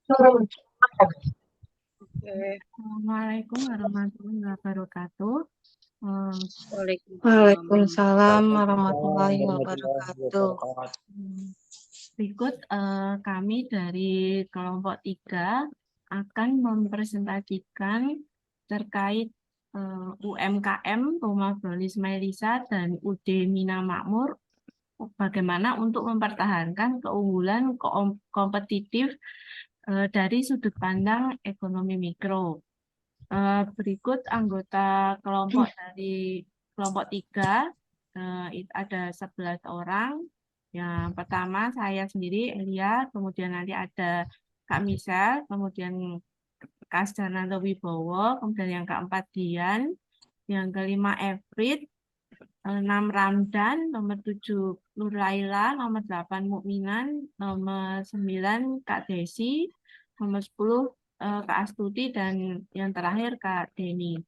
Assalamualaikum warahmatullahi wabarakatuh. Waalaikumsalam warahmatullahi wabarakatuh. Berikut kami dari kelompok 3 akan mempresentasikan terkait UMKM Rumah Brownie Ismailisa dan UD Mina Makmur, bagaimana untuk mempertahankan keunggulan kompetitif dari sudut pandang ekonomi mikro. Berikut anggota kelompok dari kelompok 3, ada 11 orang. Yang pertama saya sendiri, Elia, kemudian nanti ada Kak Misel, kemudian Kak Asdananto Wibowo, kemudian yang keempat Dian, yang kelima Efrit, 6 Ramdan, nomor 7 Nur Laila, nomor 8 Mukminan, nomor 9 Kak Desi, nomor 10 Kak Astuti, dan yang terakhir Kak Deni.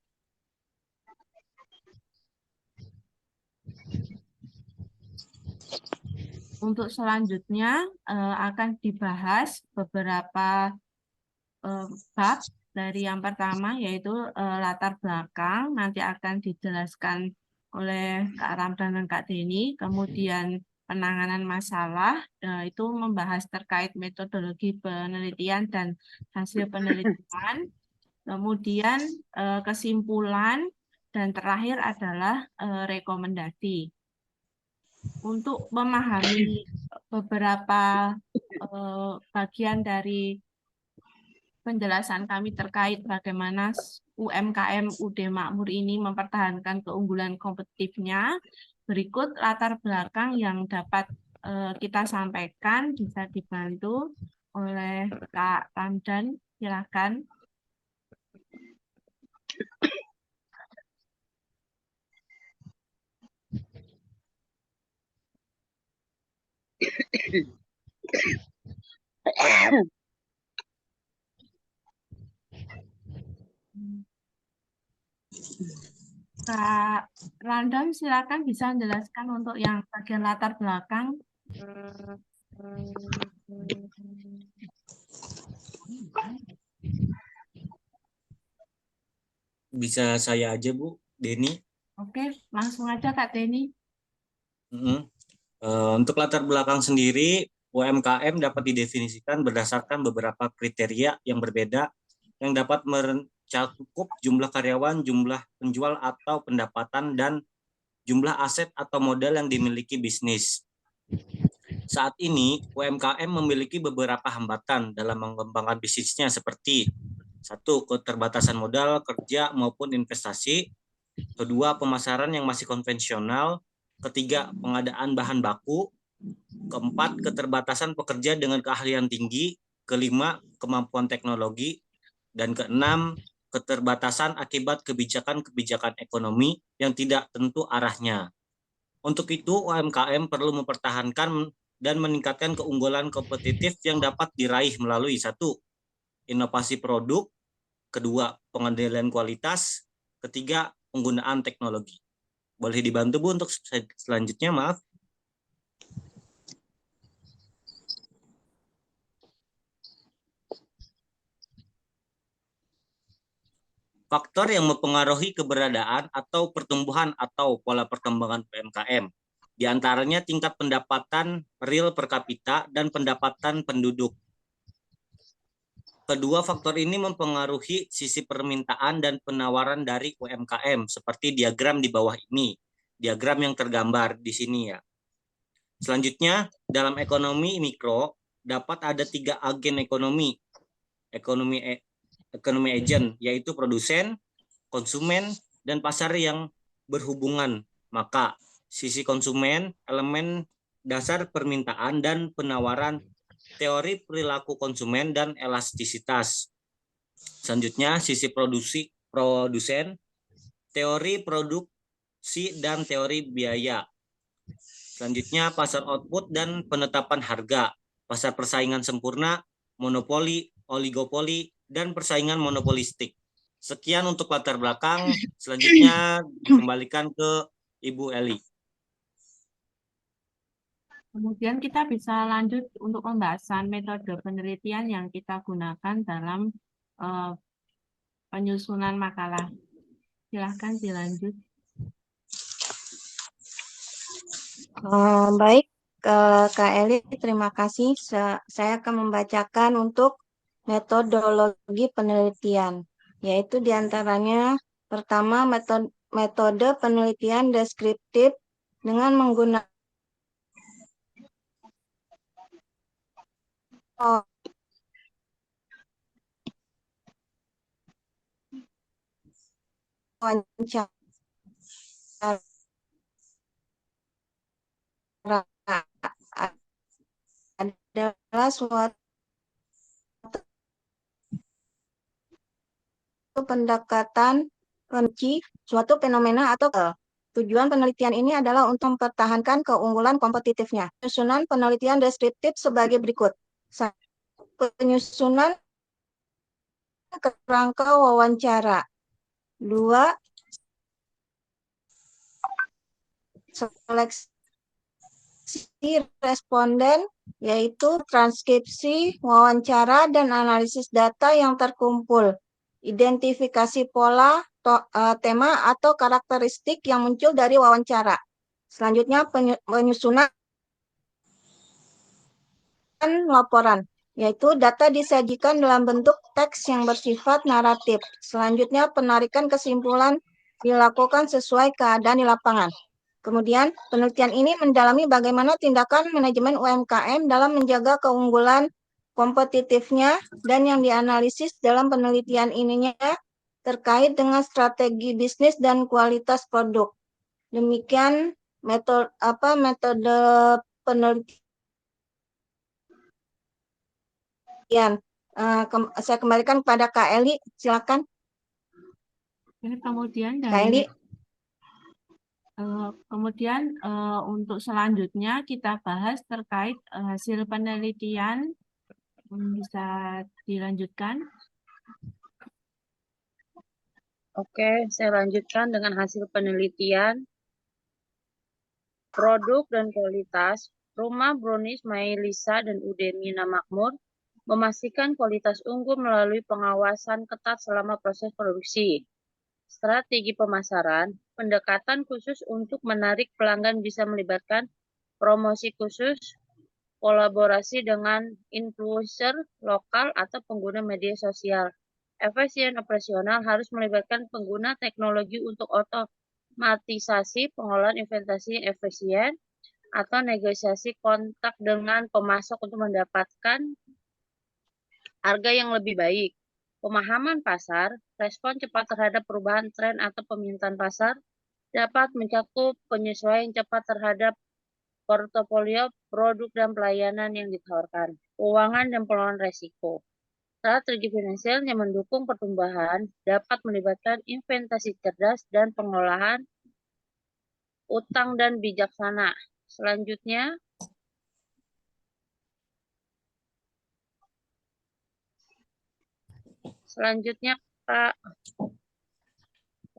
Untuk selanjutnya akan dibahas beberapa bab. Dari yang pertama yaitu latar belakang, nanti akan dijelaskan oleh Kak Ramdan dan Kak Deni. Kemudian penanganan masalah, itu membahas terkait metodologi penelitian dan hasil penelitian. Kemudian kesimpulan, dan terakhir adalah rekomendasi. Untuk memahami beberapa bagian dari penjelasan kami terkait bagaimana UMKM UD Makmur ini mempertahankan keunggulan kompetitifnya, berikut latar belakang yang dapat kita sampaikan, bisa dibantu oleh Kak Ramdan. Silakan. Kak Ramdan, silakan bisa menjelaskan untuk yang bagian latar belakang. Bisa saya aja, Bu, Deni. Oke, langsung aja Kak Deni. Untuk latar belakang sendiri, UMKM dapat didefinisikan berdasarkan beberapa kriteria yang berbeda yang dapat mencakup jumlah karyawan, jumlah penjual atau pendapatan, dan jumlah aset atau modal yang dimiliki bisnis. Saat ini, UMKM memiliki beberapa hambatan dalam mengembangkan bisnisnya seperti 1. Keterbatasan modal kerja maupun investasi. 2. Pemasaran yang masih konvensional. 3. Pengadaan bahan baku. 4. Keterbatasan pekerja dengan keahlian tinggi. 5. Kemampuan teknologi. Dan 6. Keterbatasan akibat kebijakan-kebijakan ekonomi yang tidak tentu arahnya. Untuk itu, UMKM perlu mempertahankan dan meningkatkan keunggulan kompetitif yang dapat diraih melalui 1. Inovasi produk. 2. Pengendalian kualitas. 3. Penggunaan teknologi. Boleh dibantu, Bu, untuk selanjutnya, maaf. Faktor yang mempengaruhi keberadaan atau pertumbuhan atau pola perkembangan UMKM. Di antaranya tingkat pendapatan real per kapita dan pendapatan penduduk. Kedua faktor ini mempengaruhi sisi permintaan dan penawaran dari UMKM, seperti diagram di bawah ini. Diagram yang tergambar di sini ya. Selanjutnya, dalam ekonomi mikro, dapat ada 3 agen ekonomi. Ekonomi agent, yaitu produsen, konsumen, dan pasar yang berhubungan. Maka, sisi konsumen, elemen dasar permintaan dan penawaran, teori perilaku konsumen, dan elastisitas. Selanjutnya, sisi produsen, teori produksi, dan teori biaya. Selanjutnya, pasar output dan penetapan harga, pasar persaingan sempurna, monopoli, oligopoli, dan persaingan monopolistik. Sekian untuk latar belakang. Selanjutnya, dikembalikan ke Ibu Eli. Kemudian kita bisa lanjut untuk pembahasan metode penelitian yang kita gunakan dalam eh, penyusunan makalah. Silahkan dilanjut. Baik, Kak Eli, terima kasih. Saya akan membacakan untuk metodologi penelitian, yaitu diantaranya pertama metode penelitian deskriptif dengan menggunakan wawancara adalah suatu pendekatan kunci suatu fenomena atau tujuan penelitian ini adalah untuk mempertahankan keunggulan kompetitifnya. Penyusunan penelitian deskriptif sebagai berikut. Penyusunan kerangka wawancara. 2. Seleksi responden, yaitu transkripsi, wawancara, dan analisis data yang terkumpul. Identifikasi pola, tema, atau karakteristik yang muncul dari wawancara. Selanjutnya, penyusunan laporan, yaitu data disajikan dalam bentuk teks yang bersifat naratif. Selanjutnya, penarikan kesimpulan dilakukan sesuai keadaan di lapangan. Kemudian, penelitian ini mendalami bagaimana tindakan manajemen UMKM dalam menjaga keunggulan kompetitifnya dan yang dianalisis dalam penelitian ininya terkait dengan strategi bisnis dan kualitas produk. Demikian metode penelitian. Saya kembalikan kepada Kak Eli, silakan. Kemudian Kak Eli. Kemudian untuk selanjutnya kita bahas terkait hasil penelitian. Bisa dilanjutkan. Oke, saya lanjutkan dengan hasil penelitian. Produk dan kualitas Rumah Brownies Mailisa dan Udemy Makmur memastikan kualitas unggul melalui pengawasan ketat selama proses produksi. Strategi pemasaran, pendekatan khusus untuk menarik pelanggan bisa melibatkan promosi khusus, kolaborasi dengan influencer lokal atau pengguna media sosial. Efisien operasional harus melibatkan pengguna teknologi untuk otomatisasi pengolahan investasi yang efisien atau negosiasi kontak dengan pemasok untuk mendapatkan harga yang lebih baik. Pemahaman pasar, respon cepat terhadap perubahan tren atau permintaan pasar dapat mencakup penyesuaian cepat terhadap portofolio produk dan pelayanan yang ditawarkan, keuangan dan pengelolaan risiko. Strategi finansial yang mendukung pertumbuhan dapat melibatkan investasi cerdas dan pengolahan utang dan bijaksana. Selanjutnya Kak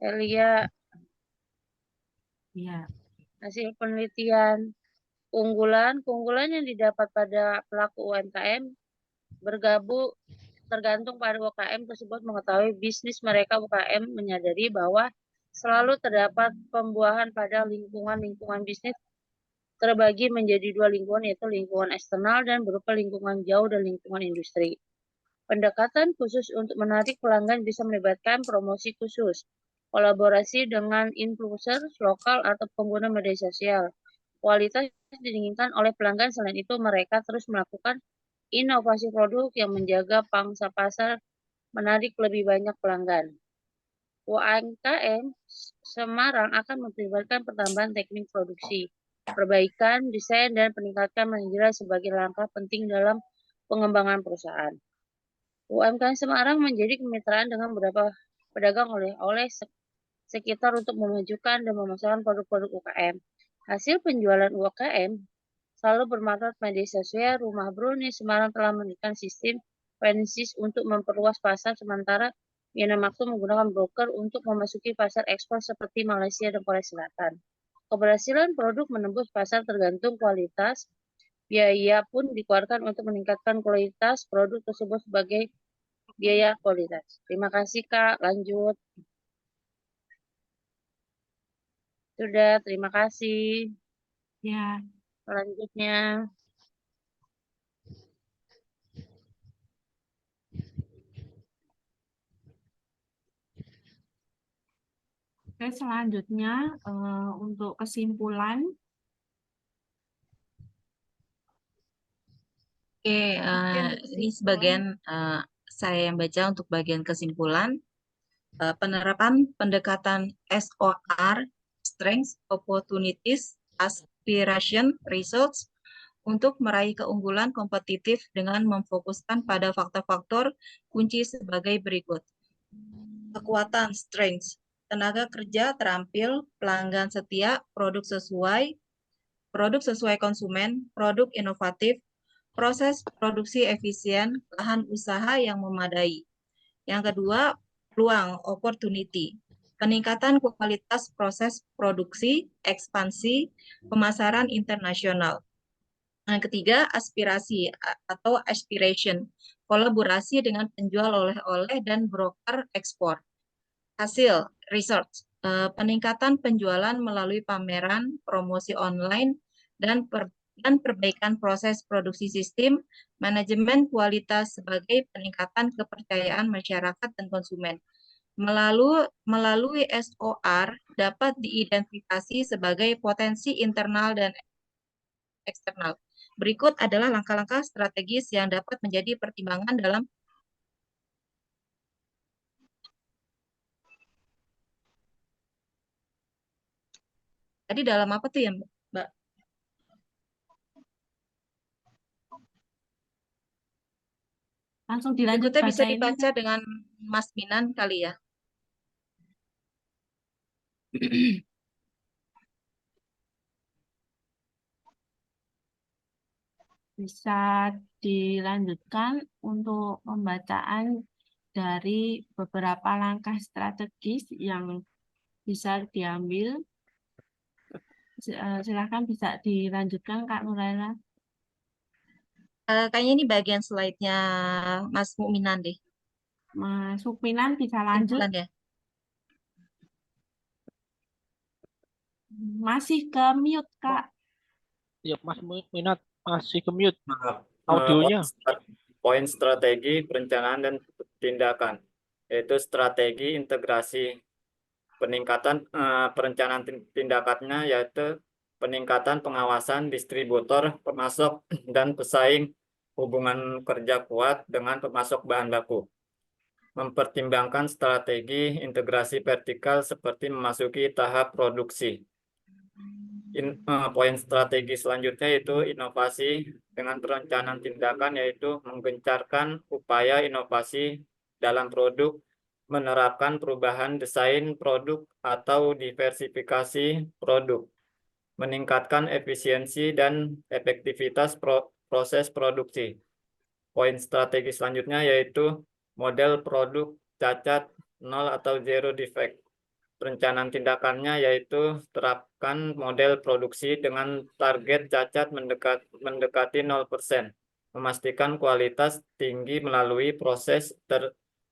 Elia. Ya. Hasil penelitian keunggulan yang didapat pada pelaku UMKM tergantung pada UMKM tersebut mengetahui bisnis mereka. UMKM menyadari bahwa selalu terdapat pembuahan pada lingkungan bisnis terbagi menjadi dua lingkungan, yaitu lingkungan eksternal dan berupa lingkungan jauh dan lingkungan industri. Pendekatan khusus untuk menarik pelanggan bisa melibatkan promosi khusus, kolaborasi dengan influencer lokal atau pengguna media sosial. Kualitas diinginkan oleh pelanggan, selain itu mereka terus melakukan inovasi produk yang menjaga pangsa pasar menarik lebih banyak pelanggan. UMKM Semarang akan mempertimbangkan pertambahan teknik produksi, perbaikan desain, dan peningkatan manajerial sebagai langkah penting dalam pengembangan perusahaan. UMKM Semarang menjadi kemitraan dengan beberapa pedagang oleh sekitar untuk memajukan dan memasarkan produk-produk UKM. Hasil penjualan UKM selalu bermanfaat media sosial. Rumah Brownies Semarang telah memberikan sistem franchise untuk memperluas pasar, sementara Yana Makmur menggunakan broker untuk memasuki pasar ekspor seperti Malaysia dan Korea Selatan. Keberhasilan produk menembus pasar tergantung kualitas, biaya pun dikeluarkan untuk meningkatkan kualitas produk tersebut sebagai biaya kualitas. Terima kasih, Kak. Lanjut. Sudah, terima kasih. Ya, Selanjutnya, oke, selanjutnya untuk kesimpulan, Oke, Oke, ini untuk kesimpulan. sebagian saya yang baca untuk bagian kesimpulan. Penerapan pendekatan SOR, Strengths, Opportunities, Aspiration, Results, untuk meraih keunggulan kompetitif dengan memfokuskan pada faktor-faktor kunci sebagai berikut. Kekuatan, strengths, tenaga kerja terampil, pelanggan setia, produk sesuai konsumen, produk inovatif, proses produksi efisien, lahan usaha yang memadai. Yang kedua, peluang, opportunity, peningkatan kualitas proses produksi, ekspansi, pemasaran internasional. Yang ketiga, aspirasi atau aspiration, kolaborasi dengan penjual oleh-oleh dan broker ekspor. Hasil, research, peningkatan penjualan melalui pameran, promosi online, dan perbaikan proses produksi sistem, manajemen kualitas sebagai peningkatan kepercayaan masyarakat dan konsumen. Melalui SOR dapat diidentifikasi sebagai potensi internal dan eksternal. Berikut adalah langkah-langkah strategis yang dapat menjadi pertimbangan dalam tadi dalam apa tuh ya, Mbak? langsung dilanjut Berikutnya bisa bacain dibaca aja. dengan Mas Minan kali ya. Bisa dilanjutkan untuk pembacaan dari beberapa langkah strategis yang bisa diambil. Silakan bisa dilanjutkan, Kak Nuraila. Kayaknya ini bagian slide-nya Mas Mukminan deh. Mas Sukminan bisa lanjut. Kesimpulan ya. Masih ke mute, Kak. Ya, Mas Minat masih ke mute Maaf. audionya. Poin strategi perencanaan dan tindakan, yaitu strategi integrasi peningkatan perencanaan tindakannya, yaitu peningkatan pengawasan distributor, pemasok, dan pesaing, hubungan kerja kuat dengan pemasok bahan baku. Mempertimbangkan strategi integrasi vertikal seperti memasuki tahap produksi. Poin strategi selanjutnya yaitu inovasi dengan perencanaan tindakan, yaitu menggencarkan upaya inovasi dalam produk, menerapkan perubahan desain produk atau diversifikasi produk, meningkatkan efisiensi dan efektivitas proses produksi. Poin strategi selanjutnya yaitu model produk cacat, nol atau zero defect. Perencanaan tindakannya yaitu terapkan model produksi dengan target cacat mendekati 0%, memastikan kualitas tinggi melalui proses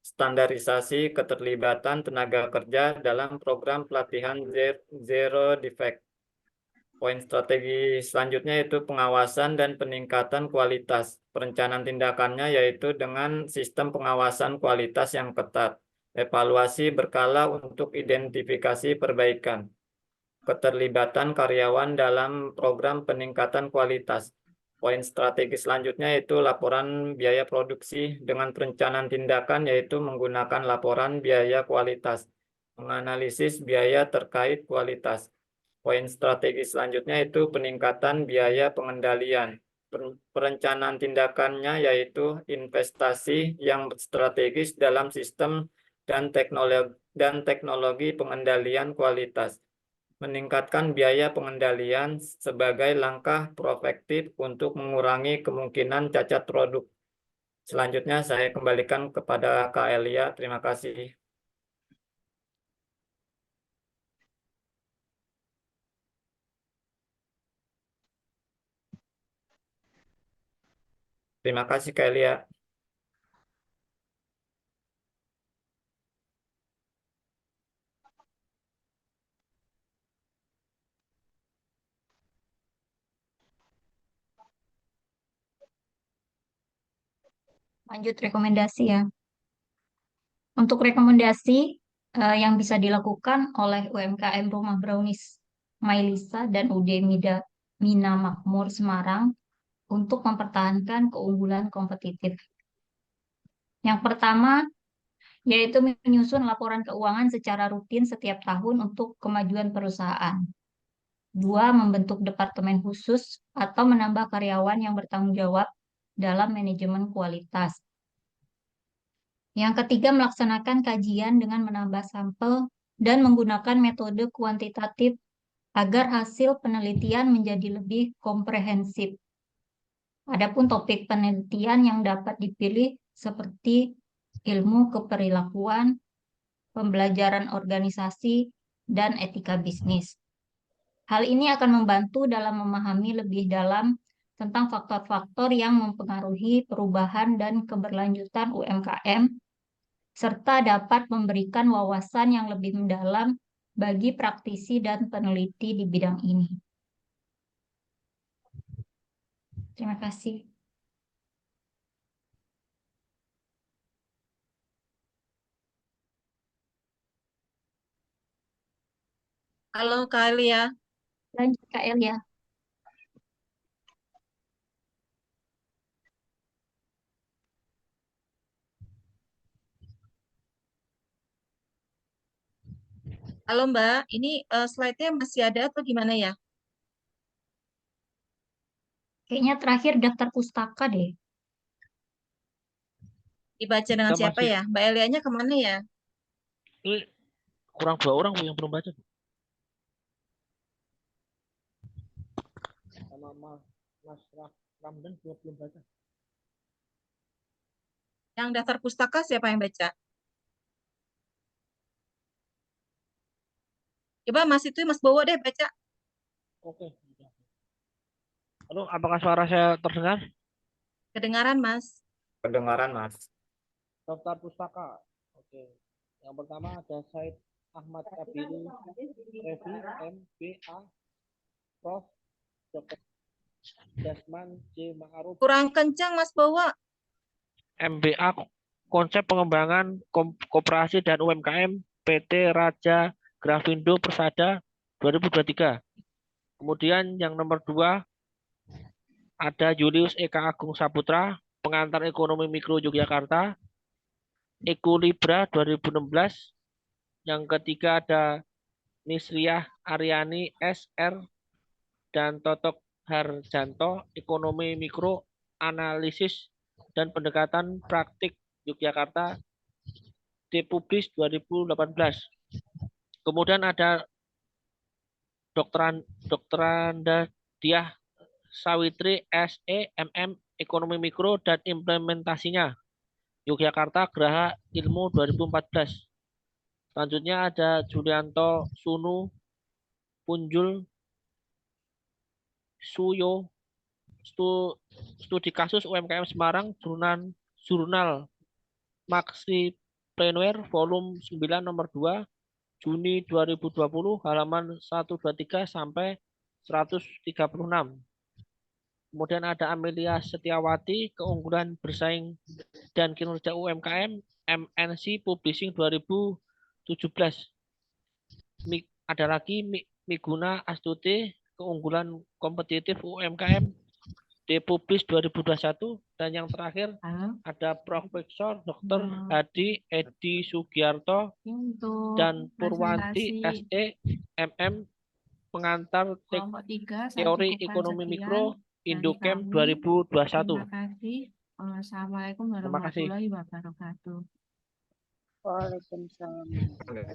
standarisasi, keterlibatan tenaga kerja dalam program pelatihan Zero Defect. Poin strategi selanjutnya yaitu pengawasan dan peningkatan kualitas. Perencanaan tindakannya yaitu dengan sistem pengawasan kualitas yang ketat, evaluasi berkala untuk identifikasi perbaikan, keterlibatan karyawan dalam program peningkatan kualitas. Poin strategi selanjutnya yaitu laporan biaya produksi dengan perencanaan tindakan, yaitu menggunakan laporan biaya kualitas, menganalisis biaya terkait kualitas. Poin strategi selanjutnya itu peningkatan biaya pengendalian. Perencanaan tindakannya yaitu investasi yang strategis dalam sistem dan teknologi pengendalian kualitas. Meningkatkan biaya pengendalian sebagai langkah proaktif untuk mengurangi kemungkinan cacat produk. Selanjutnya saya kembalikan kepada Kak Elia. Terima kasih. Terima kasih Kak Elia. Lanjut rekomendasi ya. Untuk rekomendasi yang bisa dilakukan oleh UMKM Rumah Brownies Mailisa dan UD Mina Makmur Semarang untuk mempertahankan keunggulan kompetitif. Yang pertama, yaitu menyusun laporan keuangan secara rutin setiap tahun untuk kemajuan perusahaan. Dua, membentuk departemen khusus atau menambah karyawan yang bertanggung jawab dalam manajemen kualitas. Yang ketiga, melaksanakan kajian dengan menambah sampel dan menggunakan metode kuantitatif agar hasil penelitian menjadi lebih komprehensif. Adapun topik penelitian yang dapat dipilih seperti ilmu keperilakuan, pembelajaran organisasi, dan etika bisnis. Hal ini akan membantu dalam memahami lebih dalam tentang faktor-faktor yang mempengaruhi perubahan dan keberlanjutan UMKM, serta dapat memberikan wawasan yang lebih mendalam bagi praktisi dan peneliti di bidang ini. Terima kasih. Halo Kak Elia. Lanjut Kak Elia. Halo Mbak, ini slide-nya masih ada atau gimana ya? Kayaknya terakhir daftar pustaka deh. Dibaca dengan Kita siapa masih ya? Mbak Elianya kemana ya? ini kurang 2 orang Bu yang belum baca. Sama Mas Ramdan juga belum baca. Yang daftar pustaka siapa yang baca? Coba Mas itu Mas Bowo deh baca. Oke. Halo, apakah suara saya terdengar? Kedengaran Mas. Kedengaran Mas. Daftar pustaka. Oke. Yang pertama ada Said Ahmad Kabiru, Revi, MBA, Prof. Dr. Dasman J. Ma'aruf, Kurang kencang Mas Bowo. MBA Konsep Pengembangan Koperasi dan UMKM PT Raja Grafindo Persada 2023. Kemudian yang nomor 2 ada Julius Eka Agung Saputra, Pengantar Ekonomi Mikro Yogyakarta, Ekulibra 2016. Yang ketiga ada Nisriah Aryani SR dan Totok Harjanto, Ekonomi Mikro Analisis dan Pendekatan Praktik Yogyakarta, Depublis 2018. Kemudian ada Dokteranda Diah Sawitri SE MM Ekonomi Mikro dan Implementasinya, Yogyakarta Geraha Ilmu 2014. Selanjutnya ada Julianto Sunu Punjul Suyo Studi Kasus UMKM Semarang, Jurnal Maxipreneur Volume 9 nomor 2 Juni 2020 halaman 123 sampai 136. Kemudian ada Amelia Setiawati, Keunggulan Bersaing dan Kinerja UMKM, MNC Publishing 2017. Ada lagi Miguna Astuti, Keunggulan Kompetitif UMKM, Depublis 2021. Dan yang terakhir ada Profesor Dr. Hadi Edi Sugiarto Untuk dan Purwanti presentasi SE MM Pengantar kelompok 3 saya Teori cukupkan Ekonomi sekian Mikro dari Indochem kami. 2021. Terima kasih. Assalamualaikum Terima kasih. warahmatullahi wabarakatuh. Waalaikumsalam.